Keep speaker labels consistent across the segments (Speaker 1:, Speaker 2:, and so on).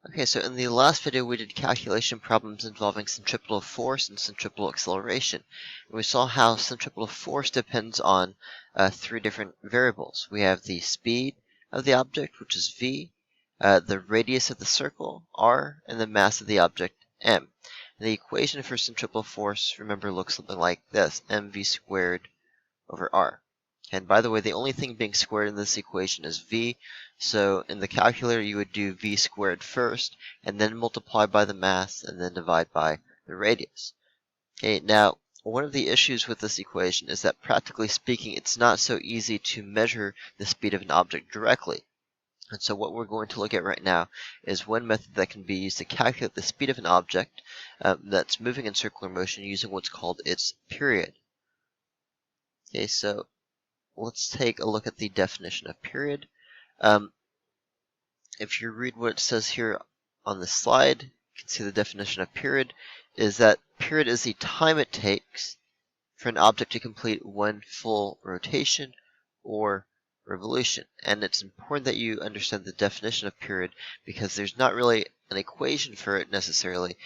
Speaker 1: Okay, so in the last video we did calculation problems involving centripetal force and centripetal acceleration. And we saw how centripetal force depends on three different variables. We have the speed of the object, which is v, the radius of the circle, r, and the mass of the object, m. And the equation for centripetal force, remember, looks something like this, mv squared over r. And by the way, the only thing being squared in this equation is v, so in the calculator you would do v squared first, and then multiply by the mass, and then divide by the radius. Okay, now, one of the issues with this equation is that practically speaking, it's not so easy to measure the speed of an object directly. And so what we're going to look at right now is one method that can be used to calculate the speed of an object that's moving in circular motion using what's called its period. Okay, so let's take a look at the definition of period. If you read what it says here on the slide, you can see the definition of period is that period is the time it takes for an object to complete one full rotation or revolution. And it's important that you understand the definition of period because there's not really an equation for it necessarily.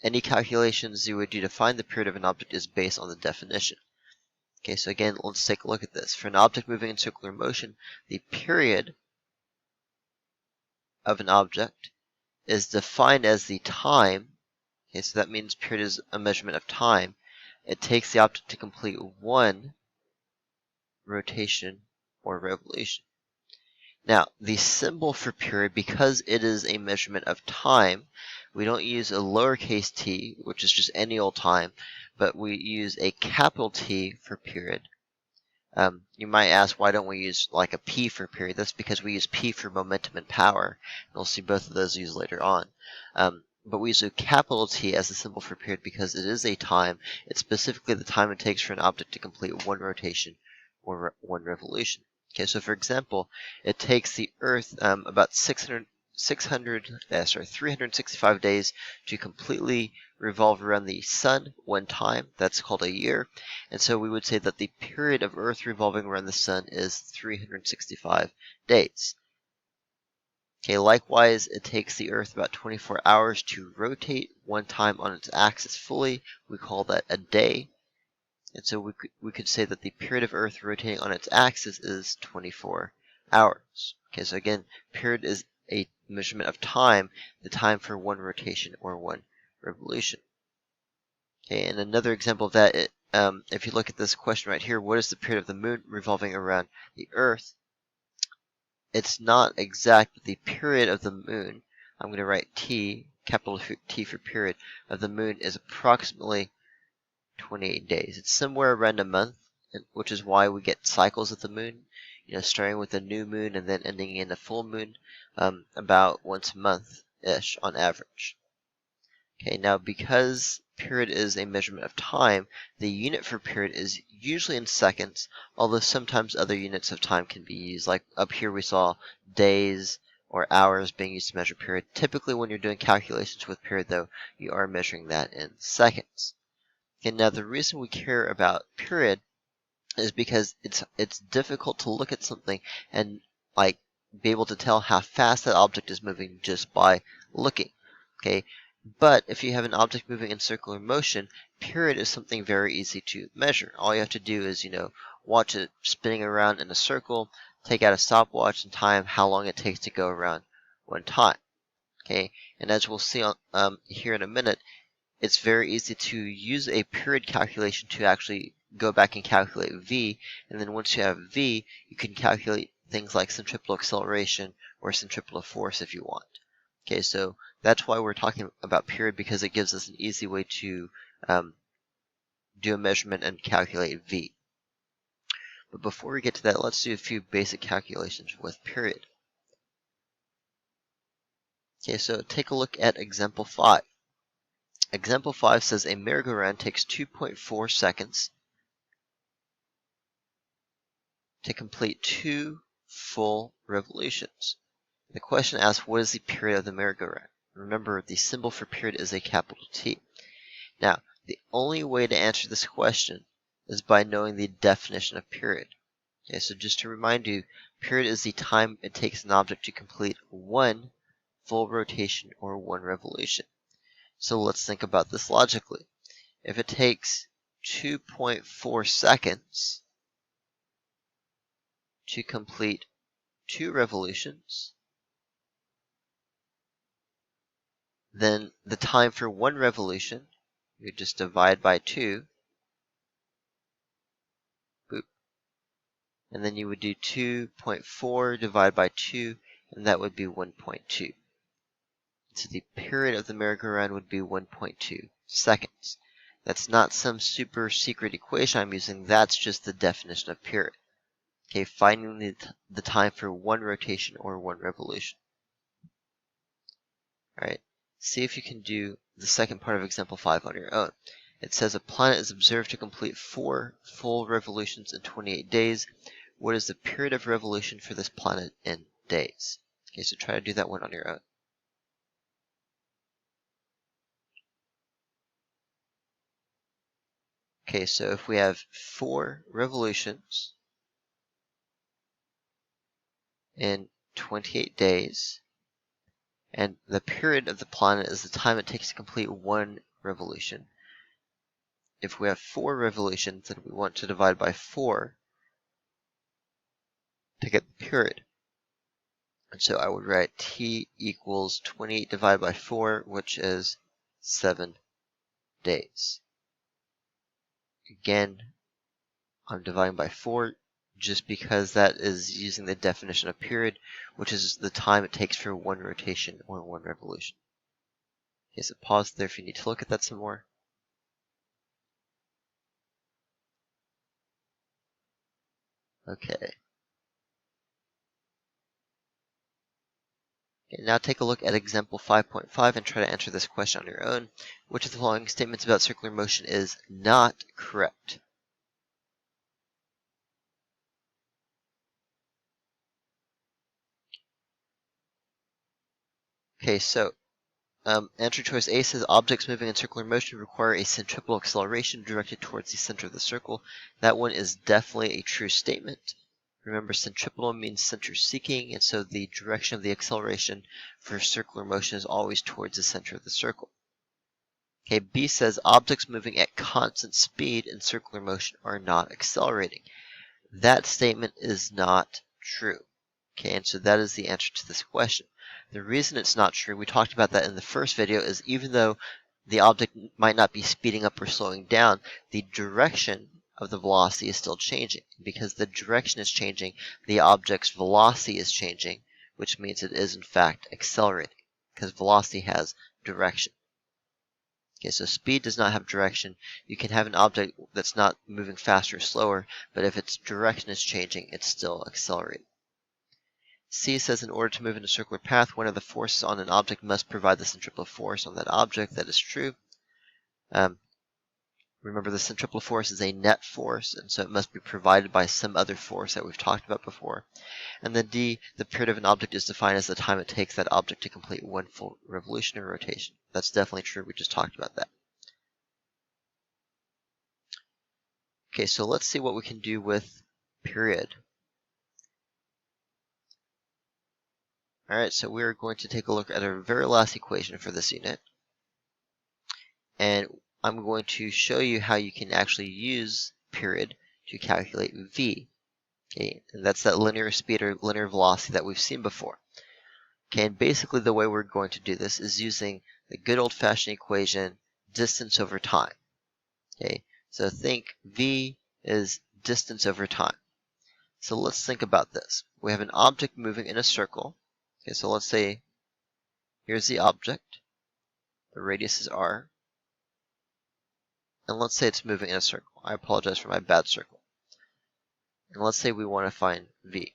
Speaker 1: Any calculations you would do to find the period of an object is based on the definition. Okay, so again, let's take a look at this. For an object moving in circular motion, the period of an object is defined as the time. Okay, so that means period is a measurement of time. It takes the object to complete one rotation or revolution. Now, the symbol for period, because it is a measurement of time, we don't use a lowercase t, which is just any old time, but we use a capital T for period. You might ask, why don't we use like a P for period? That's because we use P for momentum and power. And we'll see both of those used later on. But we use a capital T as a symbol for period because it is a time. It's specifically the time it takes for an object to complete one rotation or one revolution. Okay, so for example, it takes the Earth about 365 days to completely revolve around the sun one time. That's called a year. And so we would say that the period of Earth revolving around the sun is 365 days. Okay, likewise, it takes the Earth about 24 hours to rotate one time on its axis fully. We call that a day. And so we could say that the period of Earth rotating on its axis is 24 hours. Okay, so again, period is a measurement of time, the time for one rotation or one revolution. Okay, and another example of that, if you look at this question right here, what is the period of the moon revolving around the Earth? It's not exact, but the period of the moon, I'm going to write T, capital T for period, of the moon is approximately 28 days. It's somewhere around a month, which is why we get cycles of the moon, starting with a new moon and then ending in a full moon, about once a month-ish on average. Okay, now because period is a measurement of time, the unit for period is usually in seconds, although sometimes other units of time can be used. Like up here we saw days or hours being used to measure period. Typically when you're doing calculations with period though, you are measuring that in seconds. Okay, now the reason we care about period is because it's difficult to look at something and like be able to tell how fast that object is moving just by looking. Okay, but if you have an object moving in circular motion, period is something very easy to measure. All you have to do is, watch it spinning around in a circle, take out a stopwatch and time how long it takes to go around one time. Okay, and as we'll see on, here in a minute, it's very easy to use a period calculation to actually go back and calculate v, and then once you have v, you can calculate things like centripetal acceleration or centripetal force if you want. Okay, so that's why we're talking about period, because it gives us an easy way to do a measurement and calculate v. But before we get to that, let's do a few basic calculations with period. Okay, so take a look at example 5. Example 5 says a merry-go-round takes 2.4 seconds to complete 2 full revolutions. The question asks, what is the period of the merry-go-round? Remember, the symbol for period is a capital T. Now, the only way to answer this question is by knowing the definition of period. Okay, so just to remind you, period is the time it takes an object to complete one full rotation or 1 revolution. So let's think about this logically. If it takes 2.4 seconds to complete 2 revolutions, then the time for 1 revolution, you just divide by 2, boop, and then you would do 2.4 divided by 2, and that would be 1.2. So the period of the merry-go-round would be 1.2 seconds. That's not some super secret equation I'm using, that's just the definition of period. Okay, finding the time for 1 rotation or 1 revolution. Alright, see if you can do the second part of example 5 on your own. It says a planet is observed to complete 4 full revolutions in 28 days. What is the period of revolution for this planet in days? Okay, so try to do that one on your own. Okay, so if we have 4 revolutions in 28 days, and the period of the planet is the time it takes to complete 1 revolution. If we have 4 revolutions, then we want to divide by 4 to get the period. And so I would write t equals 28 divided by 4, which is 7 days. Again, I'm dividing by 4 just because that is using the definition of period, which is the time it takes for 1 rotation or 1 revolution. Okay, so pause there if you need to look at that some more. Okay. Okay, now take a look at example 5.5 and try to answer this question on your own. Which of the following statements about circular motion is not correct? Okay, so answer choice A says objects moving in circular motion require a centripetal acceleration directed towards the center of the circle. That one is definitely a true statement. Remember, centripetal means center-seeking, and so the direction of the acceleration for circular motion is always towards the center of the circle. Okay, B says objects moving at constant speed in circular motion are not accelerating. That statement is not true. Okay, and so that is the answer to this question. The reason it's not true, we talked about that in the first video, is even though the object might not be speeding up or slowing down, the direction of the velocity is still changing. Because the direction is changing, the object's velocity is changing, which means it is in fact accelerating, because velocity has direction. Okay, so speed does not have direction. You can have an object that's not moving faster or slower, but if its direction is changing, it's still accelerating. C says in order to move in a circular path, one of the forces on an object must provide the centripetal force on that object. That is true. Remember, the centripetal force is a net force, and so it must be provided by some other force that we've talked about before. And then D, the period of an object is defined as the time it takes that object to complete 1 full revolution or rotation. That's definitely true. We just talked about that. Okay, so let's see what we can do with period. Alright, so we're going to take a look at our very last equation for this unit. And I'm going to show you how you can actually use period to calculate V. Okay, and that's that linear speed or linear velocity that we've seen before. Okay, and basically the way we're going to do this is using the good old-fashioned equation, distance over time. Okay, so think V is distance over time. So let's think about this. We have an object moving in a circle. Okay, so let's say here's the object. The radius is r. And let's say it's moving in a circle. I apologize for my bad circle. And let's say we want to find v.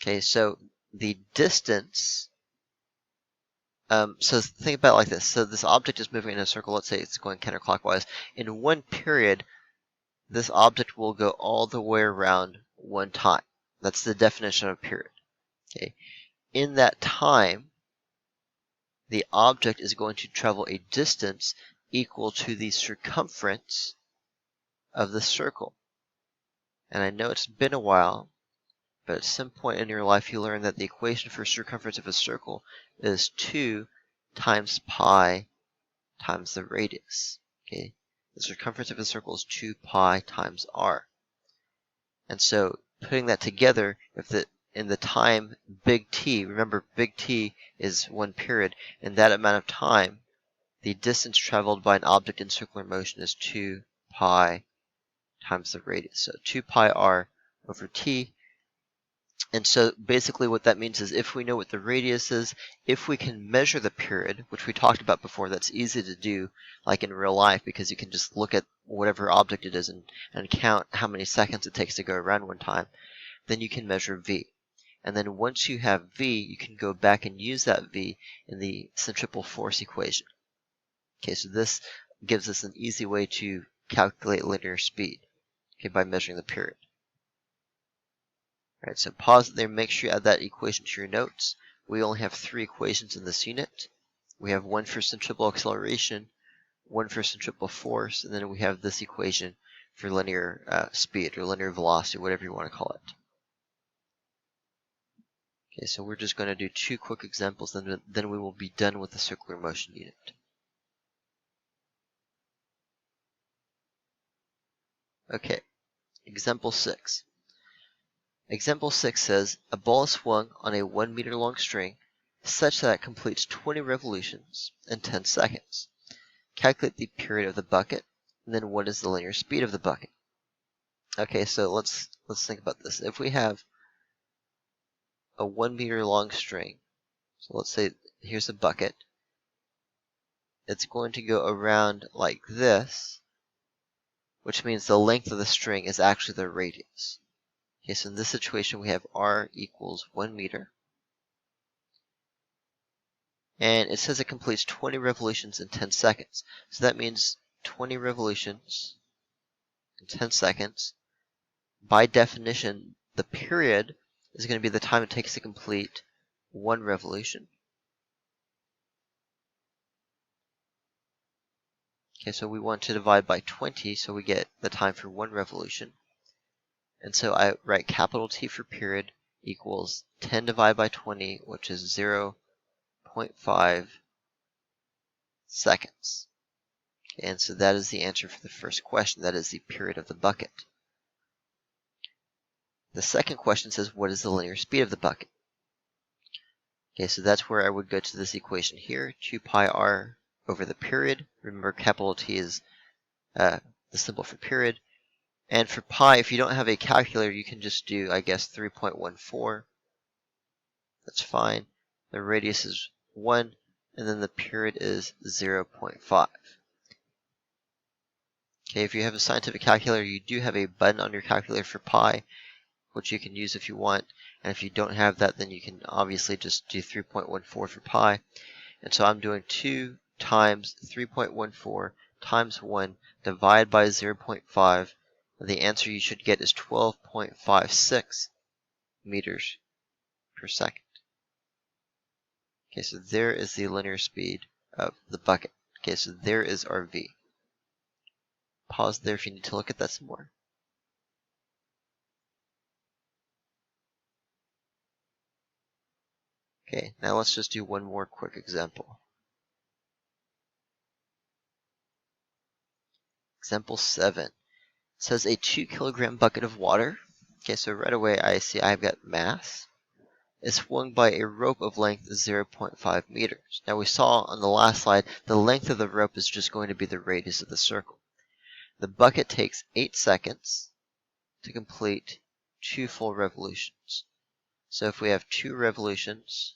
Speaker 1: Okay, so the distance, so think about it like this. So this object is moving in a circle. Let's say it's going counterclockwise. In one period, this object will go all the way around one time. That's the definition of a period. Okay. In that time, the object is going to travel a distance equal to the circumference of the circle. And I know it's been a while, but at some point in your life you learn that the equation for circumference of a circle is 2 times pi times the radius. Okay, the circumference of a circle is 2 pi times r. And so putting that together, in the time big T, remember big T is 1 period, in that amount of time, the distance traveled by an object in circular motion is 2 pi times the radius. So 2 pi r over t. And so basically what that means is if we know what the radius is, if we can measure the period, which we talked about before, that's easy to do like in real life because you can just look at whatever object it is and count how many seconds it takes to go around one time, then you can measure v. And then once you have v, you can go back and use that v in the centripetal force equation. Okay, so this gives us an easy way to calculate linear speed, okay, by measuring the period. All right, so pause it there, make sure you add that equation to your notes. We only have 3 equations in this unit. We have one for centripetal acceleration, one for centripetal force, and then we have this equation for linear speed or linear velocity, whatever you want to call it. Okay, so we're just going to do 2 quick examples, and then we will be done with the circular motion unit. Okay, example 6. Example 6 says, a ball is swung on a 1 meter long string such that it completes 20 revolutions in 10 seconds. Calculate the period of the bucket, and then what is the linear speed of the bucket? Okay, so let's think about this. If we have a 1 meter long string, so let's say here's a bucket, it's going to go around like this, which means the length of the string is actually the radius. Okay, so in this situation we have r equals 1 meter. And it says it completes 20 revolutions in 10 seconds. So that means 20 revolutions in 10 seconds. By definition, the period is going to be the time it takes to complete 1 revolution. Okay, so we want to divide by 20, so we get the time for 1 revolution. And so I write capital T for period equals 10 divided by 20, which is 0.5 seconds. Okay, and so that is the answer for the first question. That is the period of the bucket. The second question says, what is the linear speed of the bucket? Okay, so that's where I would go to this equation here, 2 pi r over the period. Remember, capital T is the symbol for period. And for pi, if you don't have a calculator, you can just do, I guess, 3.14. That's fine. The radius is 1, and then the period is 0.5. Okay, if you have a scientific calculator, you do have a button on your calculator for pi, which you can use if you want. And if you don't have that, then you can obviously just do 3.14 for pi. And so I'm doing 2 times 3.14 times 1 divided by 0.5. The answer you should get is 12.56 meters per second. Okay, so there is the linear speed of the bucket. Okay, so there is our V. Pause there if you need to look at that some more. Okay, now let's just do one more quick example. Example 7. It says a 2 kilogram bucket of water. Okay, so right away I see I've got mass. Is swung by a rope of length 0.5 meters. Now we saw on the last slide, the length of the rope is just going to be the radius of the circle. The bucket takes 8 seconds to complete 2 full revolutions. So if we have 2 revolutions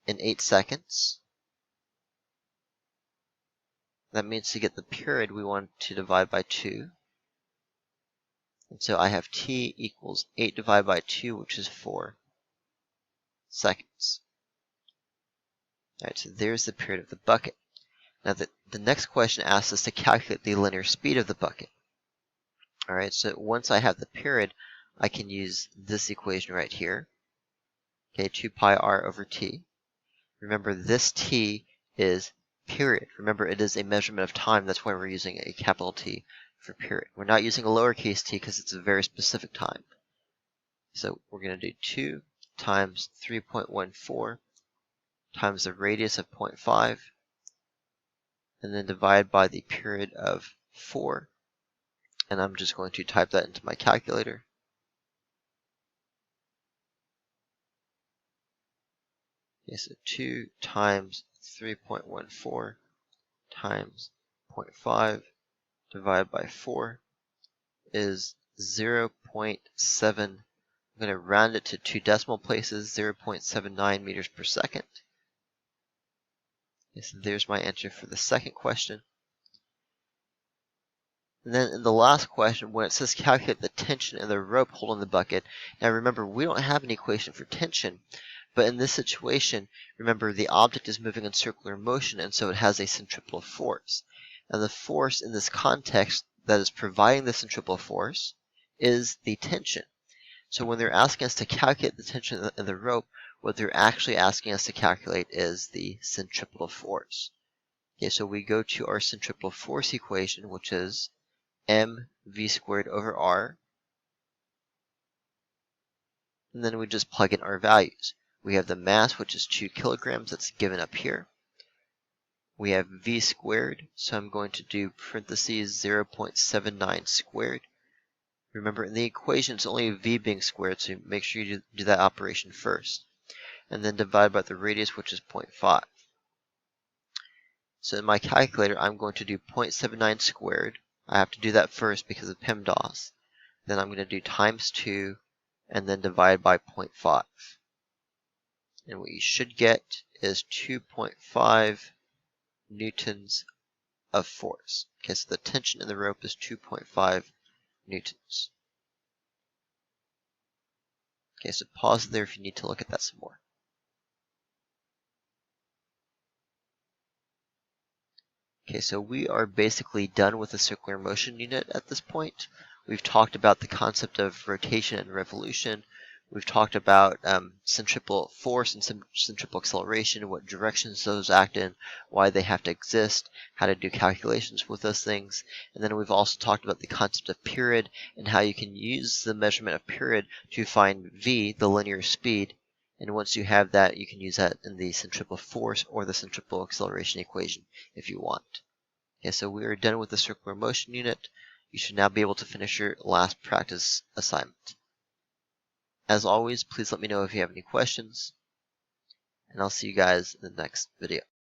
Speaker 1: in 8 seconds, that means to get the period we want to divide by 2. And so I have t equals 8 divided by 2, which is 4 seconds. Alright, so there's the period of the bucket. Now the next question asks us to calculate the linear speed of the bucket. Alright, so once I have the period, I can use this equation right here. Okay, 2 pi r over t. Remember, this t is period. Remember, it is a measurement of time. That's why we're using a capital T for period. We're not using a lowercase t because it's a very specific time. So we're going to do 2 times 3.14 times the radius of 0.5, and then divide by the period of 4. And I'm just going to type that into my calculator. Okay, so 2 times 3.14 times 0.5 divided by 4 is 0.7. I'm going to round it to 2 decimal places, 0.79 meters per second. Okay, so there's my answer for the second question. And then in the last question, when it says calculate the tension in the rope holding the bucket, now remember, we don't have an equation for tension, but in this situation, remember the object is moving in circular motion, and so it has a centripetal force. And the force in this context that is providing the centripetal force is the tension. So when they're asking us to calculate the tension in the rope, what they're actually asking us to calculate is the centripetal force. Okay, so we go to our centripetal force equation, which is mv squared over r, and then we just plug in our values. We have the mass, which is 2 kilograms, that's given up here. We have v squared, so I'm going to do parentheses 0.79 squared. Remember, in the equation, it's only v being squared, so make sure you do that operation first. And then divide by the radius, which is 0.5. So in my calculator, I'm going to do 0.79 squared. I have to do that first because of PEMDAS. Then I'm going to do times 2, and then divide by 0.5. And what you should get is 2.5 newtons of force. Okay, so the tension in the rope is 2.5 newtons. Okay, so pause there if you need to look at that some more. Okay, so we are basically done with the circular motion unit at this point. We've talked about the concept of rotation and revolution. We've talked about centripetal force and centripetal acceleration, what directions those act in, why they have to exist, how to do calculations with those things. And then we've also talked about the concept of period and how you can use the measurement of period to find v, the linear speed. And once you have that, you can use that in the centripetal force or the centripetal acceleration equation if you want. Okay, so we are done with the circular motion unit. You should now be able to finish your last practice assignment. As always, please let me know if you have any questions, and I'll see you guys in the next video.